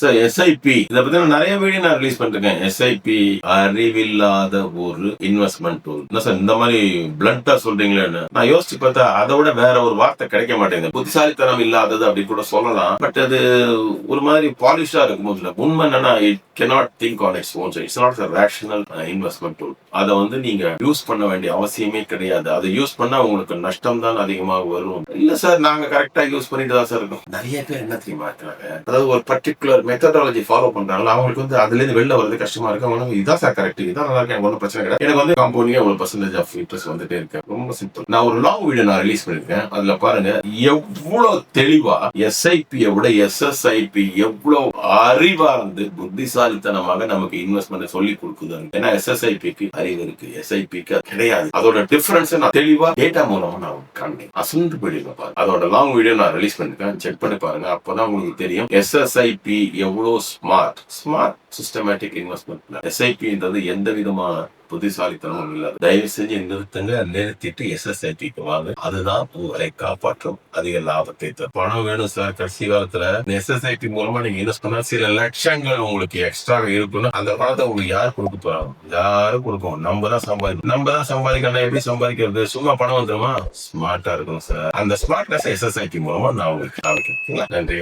Sir SIP இதை பத்தி நிறைய வீடியோ நான் ரிலீஸ் பண்ணிருக்கேன். எஸ்ஐபி அறிவில்லாத ஒரு இன்வெஸ்ட்மெண்ட் டூல். என்ன சார் இந்த மாதிரி பிளண்டா சொல்றீங்களேன்னு நான் யோசிச்சு பார்த்தா அதை விட வேற ஒரு வார்த்தை கிடைக்க மாட்டேங்குது. புத்திசாலித்தனம் இல்லாதது அப்படி கூட சொல்லலாம். பட் அது ஒரு மாதிரி பாலிஷா இருக்கும். உண்மை என்னன்னா it cannot think on its own. It's not a rational investment tool. அதை வந்து நீங்க யூஸ் பண்ண வேண்டிய அவசியமே கிடையாது. அதை யூஸ் பண்ணா உங்களுக்கு நஷ்டம் தான் அதிகமாக வரும். இல்ல சார் நாங்க கரெக்டா யூஸ் பண்ணிட்டு தான் சார் இருக்கோம். நிறைய பேர் என்ன தெரியுமா இருக்கிறாங்க, அதாவது ஒரு பர்டிகுலர் மெத்தடாலஜி ஃபாலோ பண்றாங்களா, அவங்களுக்கு வந்து அதுல இருந்து வெளில வரது கஷ்டமா இருக்கு. அவங்க இதான் சார் கரெக்ட், இதான் நல்லா இருக்கு, எனக்கு ஒன்றும் பிரச்சனை கிடையாது, எனக்கு வந்து காம்பவுண்டிங் ஒரு % ஆஃப் இன்ட்ரெஸ்ட் வந்துட்டே இருக்கு. ரொம்ப சிம்பிள். நான் ஒரு லாங் வீடியோ நான் ரிலீஸ் பண்ணிருக்கேன். அதுல பாருங்க எவ்வளவு தெளிவா எஸ்ஐபி விட எஸ்எஸ்ஐபி எவ்வளவு அறிவா இருந்து புத்திசாலித்தனமாக நமக்கு இன்வெஸ்ட்மெண்ட் சொல்லி கொடுக்குது. ஏன்னா எஸ்எஸ்ஐபிக்கு அறிவு இருக்கு, எஸ்ஐபிக்கு கிடையாது. அதோட டிஃபரன்ஸ் நான் தெளிவா டேட்டா மூலமா நான் காண்பேன். அசந்து போயிடுங்க பாருங்க. அதோட லாங் வீடியோ நான் ரிலீஸ் பண்ணிருக்கேன், செக் பண்ணி பாருங்க. அப்பதான் உங்களுக்கு தெரியும் எஸ்எஸ்ஐபி எவ்வளவு ஸ்மார்ட் சிஸ்டமேட்டிக் இன்வெஸ்ட்மெண்ட் பிளான். எஸ்ஐபின்றது எந்த விதமான புத்திசாலித்தனமும் இல்லாத. தயவு செஞ்சு நிறுத்துங்க, நிறுத்திட்டு எஸ்எஸ்ஐபிக்கு வாங்க. அதுதான் உங்களை காப்பாற்றும், அதிக லாபத்தை தரும். பணம் வேணும் சார், கடைசி காலத்துல எஸ்எஸ்ஐபி மூலமா நீங்க இன்வெஸ்ட் பண்ணா சில லட்சங்கள் உங்களுக்கு எக்ஸ்ட்ரா இருக்குன்னு அந்த பணத்தை உங்களுக்கு யார் கொடுக்க போறாங்க? யாரும் கொடுக்கும். நம்ம தான் சம்பாதிக்கணும். எப்படி சம்பாதிக்கிறது? சும்மா பணம் வந்துருமா? ஸ்மார்ட்டா இருக்கணும் சார். அந்த ஸ்மார்ட்னஸ் எஸ்எஸ்ஐபி மூலமா நான் உங்களுக்கு நன்றி.